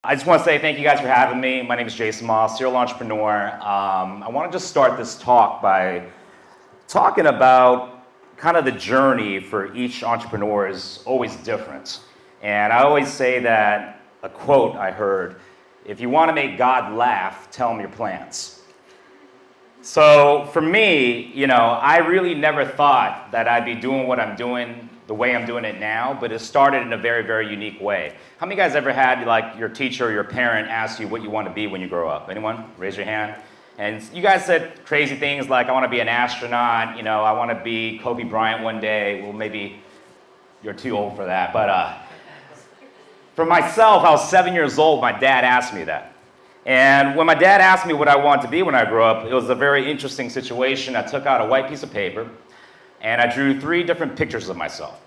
I just want to say thank you guys for having me. My name is Jaeson Ma, serial entrepreneur. I want to just start this talk by talking about kind of the journey for each entrepreneur is always different. And I always say that, a quote I heard, if you want to make God laugh, tell him your plans. So for me, I really never thought that I'd be doing what I'm doing the way I'm doing it now, but it started in a very, very unique way. How many of you guys ever had like your teacher or your parent ask you what you want to be when you grow up? Anyone? Raise your hand. And you guys said crazy things like, I want to be an astronaut, I want to be Kobe Bryant one day. Well, maybe you're too old for that. But for myself, I was 7 years old, my dad asked me that. And when my dad asked me what I wanted to be when I grew up, it was a very interesting situation. I took out a white piece of paper and I drew 3 different pictures of myself.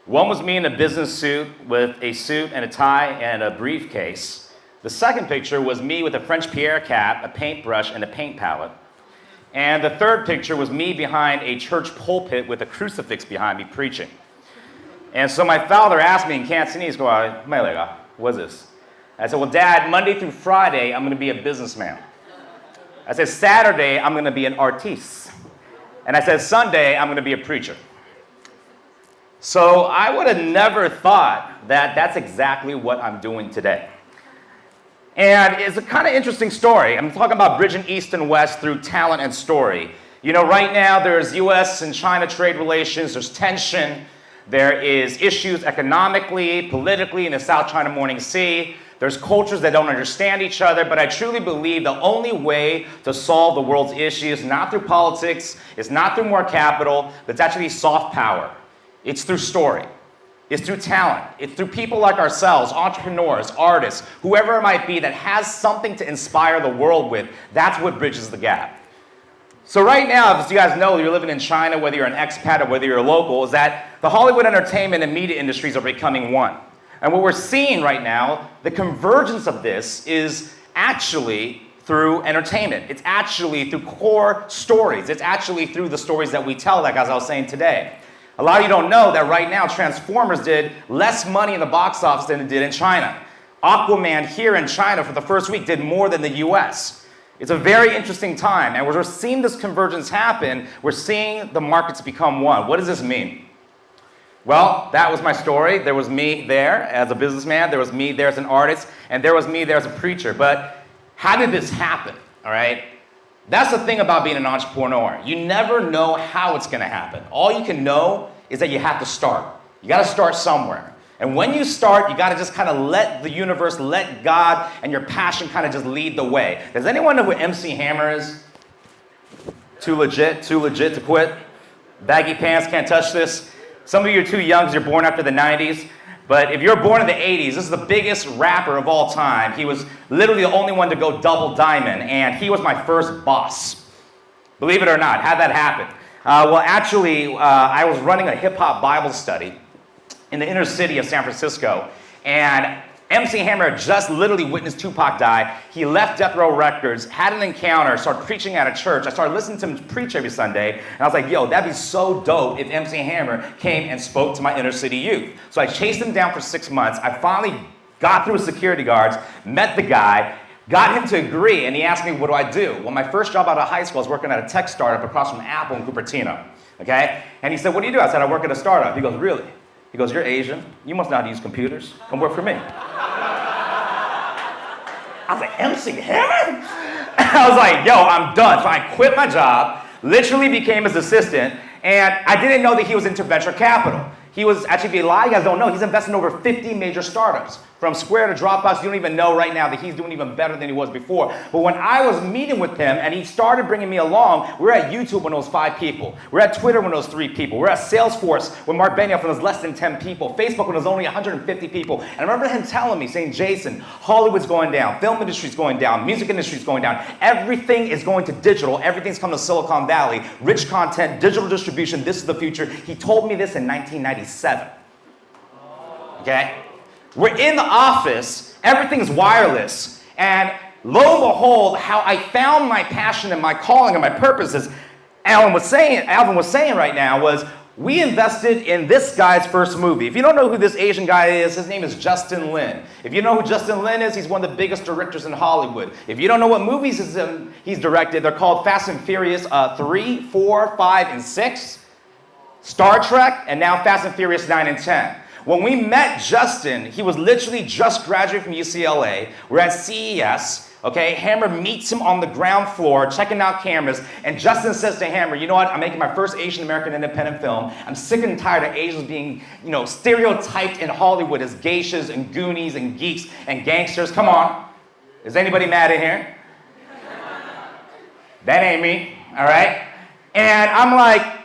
One was me in a business suit with a suit and a tie and a briefcase. The second picture was me with a French Pierre cap, a paintbrush, and a paint palette. And the third picture was me behind a church pulpit with a crucifix behind me preaching. And so my father asked me in Cantonese, what is this? I said, well, Dad, Monday through Friday, I'm going to be a businessman. I said, Saturday, I'm going to be an artiste. And I said, Sunday, I'm going to be a preacher. So I would have never thought that that's exactly what I'm doing today. And it's a kind of interesting story. I'm talking about bridging East and West through talent and story. Right now there's US and China trade relations, there's tension, there is issues economically, politically in the South China Morning Sea. There's cultures that don't understand each other, but I truly believe the only way to solve the world's issues is not through politics, it's not through more capital, but it's actually soft power. It's through story. It's through talent. It's through people like ourselves, entrepreneurs, artists, whoever it might be that has something to inspire the world with. That's what bridges the gap. So right now, as you guys know, you're living in China, whether you're an expat or whether you're a local, is that the Hollywood entertainment and media industries are becoming one. And what we're seeing right now, the convergence of this is actually through entertainment. It's actually through core stories. It's actually through the stories that we tell, like as I was saying today. A lot of you don't know that right now Transformers did less money in the box office than it did in China. Aquaman here in China for the first week did more than the US. It's a very interesting time, and we're seeing this convergence happen. We're seeing the markets become one. What does this mean? Well, that was my story. There was me there as a businessman, there was me there as an artist, and there was me there as a preacher. But how did this happen, all right? That's the thing about being an entrepreneur. You never know how it's gonna happen. All you can know is that you have to start. You gotta start somewhere. And when you start, you gotta just kind of let the universe, let God and your passion kind of just lead the way. Does anyone know who MC Hammer is? Too legit to quit? Baggy pants, can't touch this? Some of you are too young because you're born after the 90s. But if you're born in the 80s, this is the biggest rapper of all time. He was literally the only one to go double diamond, and he was my first boss. Believe it or not, how'd that happen? I was running a hip-hop Bible study in the inner city of San Francisco, and MC Hammer had just literally witnessed Tupac die. He left Death Row Records, had an encounter, started preaching at a church. I started listening to him preach every Sunday, and I was like, yo, that'd be so dope if MC Hammer came and spoke to my inner city youth. So I chased him down for 6 months. I finally got through his security guards, met the guy, got him to agree, and he asked me, what do I do? Well, my first job out of high school, I was working at a tech startup across from Apple in Cupertino, okay? And he said, what do you do? I said, I work at a startup. He goes, really? He goes, you're Asian. You must know how to use computers. Come work for me. I was like, MC Hammer? I was like, yo, I'm done. So I quit my job, literally became his assistant, and I didn't know that he was into venture capital. He was, actually, if a lot of you guys don't know, he's invested in over 50 major startups. From Square to Dropbox, you don't even know right now that he's doing even better than he was before. But when I was meeting with him and he started bringing me along, we were at YouTube when it was 5 people. We were at Twitter when it was 3 people. We were at Salesforce when Mark Benioff when it was less than 10 people. Facebook when it was only 150 people. And I remember him telling me, saying, Jason, Hollywood's going down, film industry's going down, music industry's going down. Everything is going to digital. Everything's coming to Silicon Valley. Rich content, digital distribution, this is the future. He told me this in 1997. Okay? We're in the office, everything's wireless, and lo and behold, how I found my passion and my calling and my purpose is, Alvin was saying right now was, We invested in this guy's first movie. If you don't know who this Asian guy is, his name is Justin Lin. If you know who Justin Lin is, he's one of the biggest directors in Hollywood. If you don't know what movies he's directed, they're called Fast and Furious 3, 4, 5, and 6, Star Trek, and now Fast and Furious 9 and 10. When we met Justin, he was literally just graduated from UCLA. We're at CES. Okay, Hammer meets him on the ground floor, checking out cameras, and Justin says to Hammer, you know what, I'm making my first Asian American independent film. I'm sick and tired of Asians being, stereotyped in Hollywood as geishas and goonies and geeks and gangsters. Come on, is anybody mad in here? That ain't me, all right? And I'm like,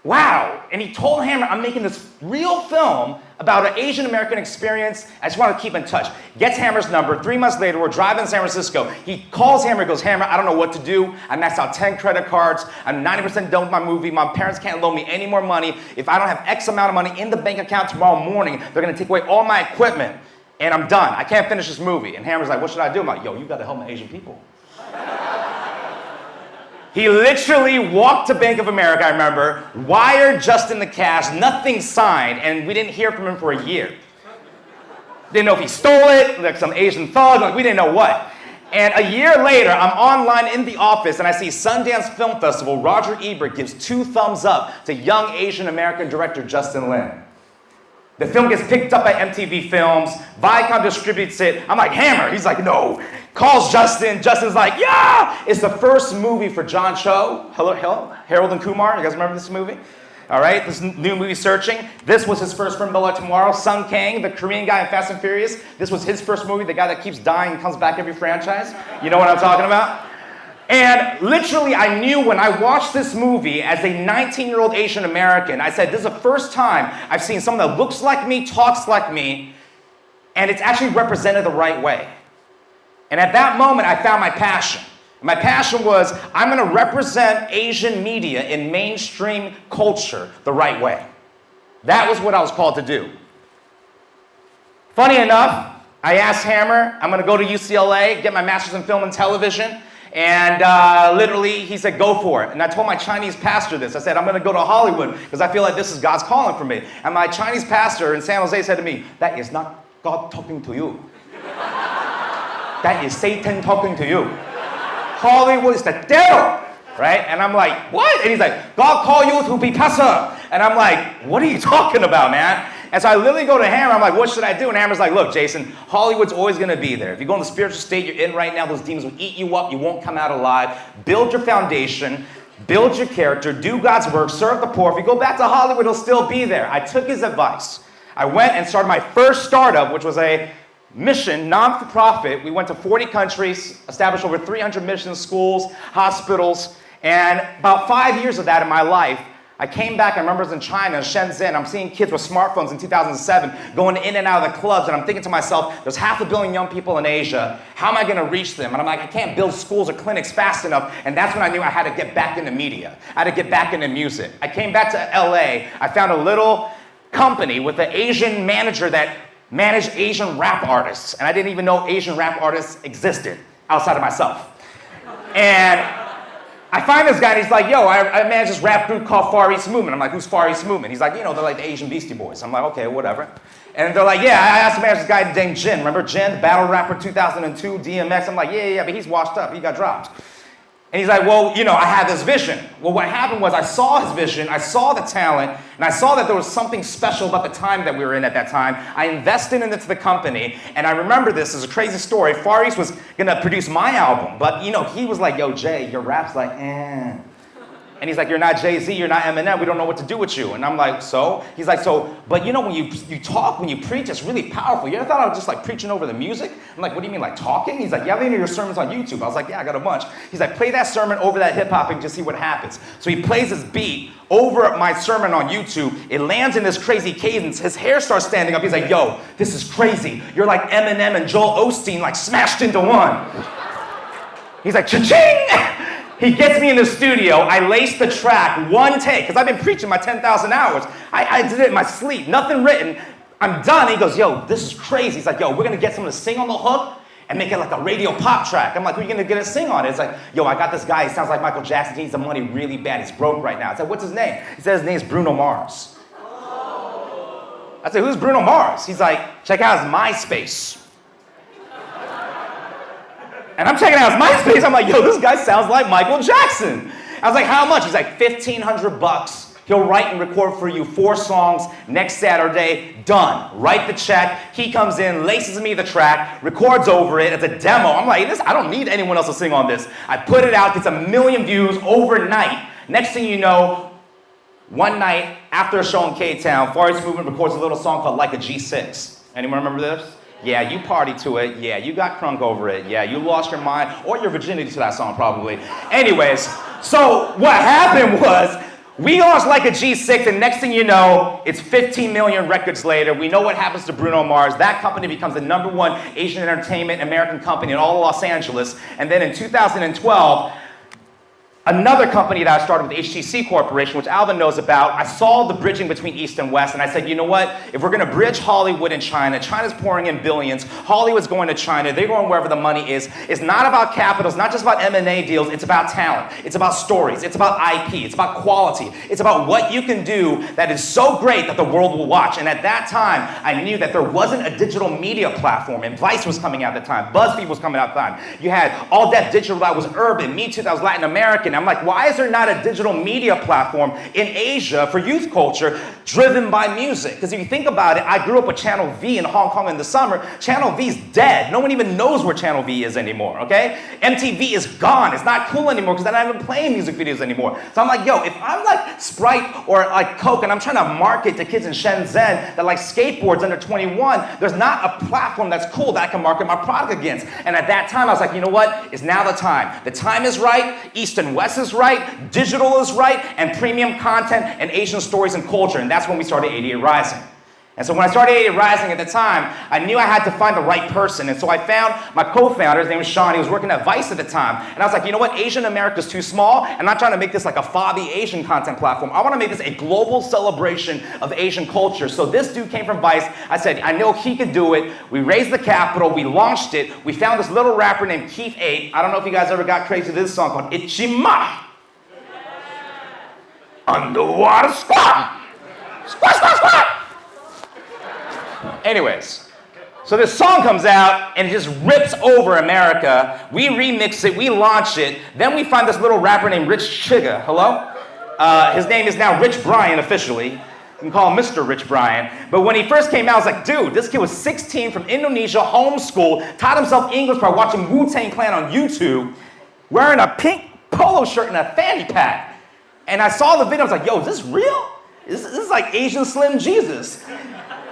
wow. And he told Hammer, I'm making this real film about an Asian American experience. I just want to keep in touch. Gets Hammer's number. 3 months later, we're driving to San Francisco. He calls Hammer, goes, Hammer, I don't know what to do. I maxed out 10 credit cards. I'm 90% done with my movie. My parents can't loan me any more money. If I don't have X amount of money in the bank account tomorrow morning, they're going to take away all my equipment. And I'm done. I can't finish this movie. And Hammer's like, what should I do? I'm like, yo, you got to help my Asian people. He literally walked to Bank of America, I remember, wired Justin the cash, nothing signed, and we didn't hear from him for a year. Didn't know if he stole it, like some Asian thug, like we didn't know what. And a year later, I'm online in the office, and I see Sundance Film Festival, Roger Ebert gives 2 thumbs up to young Asian American director Justin Lin. The film gets picked up by MTV Films, Viacom distributes it. I'm like, Hammer. He's like, no. Calls Justin. Justin's like, yeah! It's the first movie for John Cho, Harold and Kumar. You guys remember this movie? All right, this new movie, Searching. This was his first film, Bella Tomorrow. Sung Kang, the Korean guy in Fast and Furious. This was his first movie, the guy that keeps dying and comes back every franchise. You know what I'm talking about? And literally, I knew when I watched this movie as a 19-year-old Asian American, I said, this is the first time I've seen someone that looks like me, talks like me, and it's actually represented the right way. And at that moment, I found my passion. My passion was, I'm going to represent Asian media in mainstream culture the right way. That was what I was called to do. Funny enough, I asked Hammer, I'm going to go to UCLA, get my master's in film and television. And literally, he said, go for it. And I told my Chinese pastor this. I said, I'm going to go to Hollywood because I feel like this is God's calling for me. And my Chinese pastor in San Jose said to me, that is not God talking to you. That is Satan talking to you. Hollywood is the devil, right? And I'm like, what? And he's like, God called you to be pastor. And I'm like, what are you talking about, man? And so I literally go to Hammer, I'm like, what should I do? And Hammer's like, look, Jason, Hollywood's always gonna be there. If you go in the spiritual state you're in right now, those demons will eat you up, you won't come out alive. Build your foundation, build your character, do God's work, serve the poor. If you go back to Hollywood, it'll still be there. I took his advice. I went and started my first startup, which was a mission, non-for-profit. We went to 40 countries, established over 300 mission schools, hospitals, and about 5 years of that in my life, I came back, I remember I was in China, Shenzhen, I'm seeing kids with smartphones in 2007 going in and out of the clubs, and I'm thinking to myself, there's 500 million young people in Asia, how am I gonna reach them? And I'm like, I can't build schools or clinics fast enough, and that's when I knew I had to get back into media. I had to get back into music. I came back to LA, I found a little company with an Asian manager that managed Asian rap artists, and I didn't even know Asian rap artists existed outside of myself. And I find this guy and he's like, yo, I manage this rap group called Far East Movement. I'm like, who's Far East Movement? He's like, they're like the Asian Beastie Boys. I'm like, okay, whatever. And they're like, yeah, I asked to manage this guy named Jin. Remember Jin, the battle rapper 2002, DMX? I'm like, yeah, but he's washed up, he got dropped. And he's like, well, I had this vision. Well, what happened was I saw his vision, I saw the talent, and I saw that there was something special about the time that we were in at that time. I invested into the company, and I remember this as a crazy story. Far East was gonna produce my album, but he was like, yo, Jay, your rap's like, eh. And he's like, you're not Jay-Z, you're not Eminem, we don't know what to do with you. And I'm like, so? He's like, so, but when you talk, when you preach, it's really powerful. You ever thought I was just like preaching over the music? I'm like, what do you mean, like talking? He's like, yeah, I have any of your sermons on YouTube. I was like, yeah, I got a bunch. He's like, play that sermon over that hip hop and just see what happens. So he plays his beat over my sermon on YouTube. It lands in this crazy cadence. His hair starts standing up. He's like, yo, this is crazy. You're like Eminem and Joel Osteen like smashed into one. He's like, cha-ching! He gets me in the studio, I lace the track, one take, because I've been preaching my 10,000 hours. I did it in my sleep, nothing written. I'm done. He goes, yo, this is crazy. He's like, yo, we're going to get someone to sing on the hook, and make it like a radio pop track. I'm like, who are you gonna get to sing on it? It's like, yo, I got this guy, he sounds like Michael Jackson, he needs the money really bad, he's broke right now. I said, what's his name? He said his name's Bruno Mars. I said, who's Bruno Mars? He's like, check out his MySpace. And I'm checking out his MySpace, I'm like, yo, this guy sounds like Michael Jackson. I was like, how much? He's like, $1,500. He'll write and record for you 4 songs next Saturday, done. Write the check, he comes in, laces me the track, records over it, it's a demo. I'm like, I don't need anyone else to sing on this. I put it out, gets 1 million views overnight. Next thing you know, one night after a show in K-Town, Far East Movement records a little song called Like a G6. Anyone remember this? Yeah, you party to it. Yeah, you got crunk over it. Yeah, you lost your mind or your virginity to that song probably. Anyways, so what happened was, we launched Like a G6, and next thing you know, it's 15 million records later. We know what happens to Bruno Mars. That company becomes the #1 Asian entertainment American company in all of Los Angeles. And then in 2012, another company that I started with, HTC Corporation, which Alvin knows about, I saw the bridging between East and West, and I said, you know what? If we're gonna bridge Hollywood and China, China's pouring in billions, Hollywood's going to China, they're going wherever the money is. It's not about capital, it's not just about M&A deals, it's about talent, it's about stories, it's about IP, it's about quality, it's about what you can do that is so great that the world will watch. And at that time, I knew that there wasn't a digital media platform, and Vice was coming out at the time, BuzzFeed was coming out at the time. You had All That Digital that was urban, Me Too that was Latin American. I'm like, why is there not a digital media platform in Asia for youth culture driven by music? Because if you think about it, I grew up with Channel V in Hong Kong in the summer. Channel V's dead. No one even knows where Channel V is anymore, okay? MTV is gone. It's not cool anymore because they're not even playing music videos anymore. So I'm like, yo, if I'm like Sprite or like Coke and I'm trying to market to kids in Shenzhen that like skateboards under 21, there's not a platform that's cool that I can market my product against. And at that time, I was like, you know what? It's now the time. The time is right. East and West is right. Digital is right. And premium content and Asian stories and culture. And that's when we started 88 Rising. And so when I started 88 Rising at the time, I knew I had to find the right person. And so I found my co-founder, his name was Sean, he was working at Vice at the time. And I was like, you know what, Asian America's too small. I'm not trying to make this like a Fabi Asian content platform. I want to make this a global celebration of Asian culture. So this dude came from Vice. I said, I know he could do it. We raised the capital, we launched it. We found this little rapper named Keith 8. I don't know if you guys ever got crazy to this song called Ma. Underwater squat. Squat, squat, squat. Anyways, so this song comes out and it just rips over America. We remix it, we launch it. Then we find this little rapper named Rich Chigga. Hello? His name is now Rich Brian officially. You can call him Mr. Rich Brian. But when he first came out, I was like, dude, this kid was 16 from Indonesia, homeschooled, taught himself English by watching Wu-Tang Clan on YouTube, wearing a pink polo shirt and a fanny pack. And I saw the video, I was like, yo, is this real? This is like Asian Slim Jesus.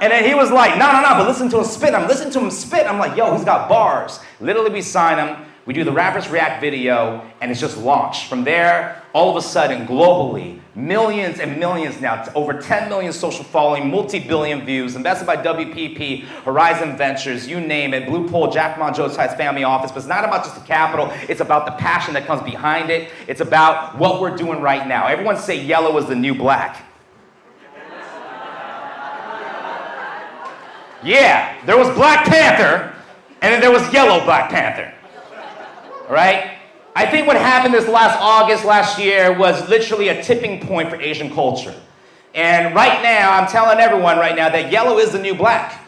And then he was like, no, but listen to him spit. I'm listening to him spit. I'm like, yo, he's got bars. Literally, we sign him. We do the Rappers React video, and it's just launched. From there, all of a sudden, globally, millions and millions now, over 10 million social following, multi-billion views, invested by WPP, Horizon Ventures, you name it, Blue Pole, Jack Ma, Joe Tsai's family office. But it's not about just the capital. It's about the passion that comes behind it. It's about what we're doing right now. Everyone say yellow is the new black. Yeah, there was Black Panther, and then there was yellow Black Panther, right? I think what happened this last year, was literally a tipping point for Asian culture. And right now, I'm telling everyone right now that yellow is the new black.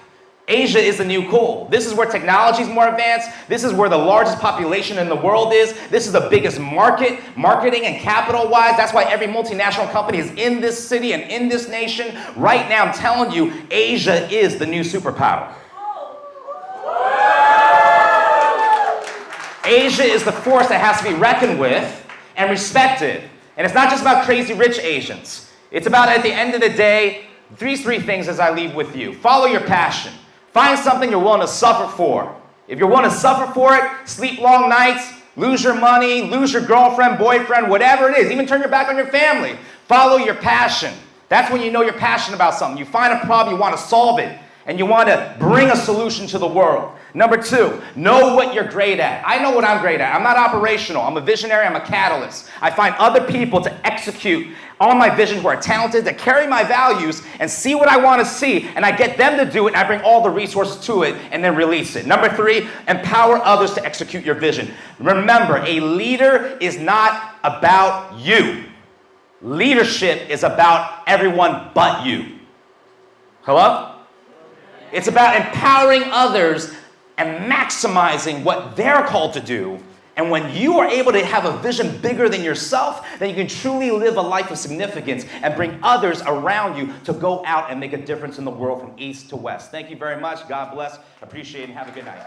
Asia is the new cool. This is where technology is more advanced. This is where the largest population in the world is. This is the biggest market, marketing and capital-wise. That's why every multinational company is in this city and in this nation. Right now, I'm telling you, Asia is the new superpower. Asia is the force that has to be reckoned with and respected. And it's not just about crazy rich Asians. It's about, at the end of the day, these three things as I leave with you. Follow your passion. Find something you're willing to suffer for. If you're willing to suffer for it, sleep long nights, lose your money, lose your girlfriend, boyfriend, whatever it is, even turn your back on your family. Follow your passion. That's when you know you're passionate about something. You find a problem, you want to solve it. and you want to bring a solution to the world. Number 2, know what you're great at. I know what I'm great at. I'm not operational. I'm a visionary. I'm a catalyst. I find other people to execute on my vision who are talented, that carry my values and see what I want to see, and I get them to do it, and I bring all the resources to it and then release it. Number 3, empower others to execute your vision. Remember, a leader is not about you. Leadership is about everyone but you. Hello? It's about empowering others and maximizing what they're called to do. And when you are able to have a vision bigger than yourself, then you can truly live a life of significance and bring others around you to go out and make a difference in the world from east to west. Thank you very much. God bless. Appreciate it, and have a good night.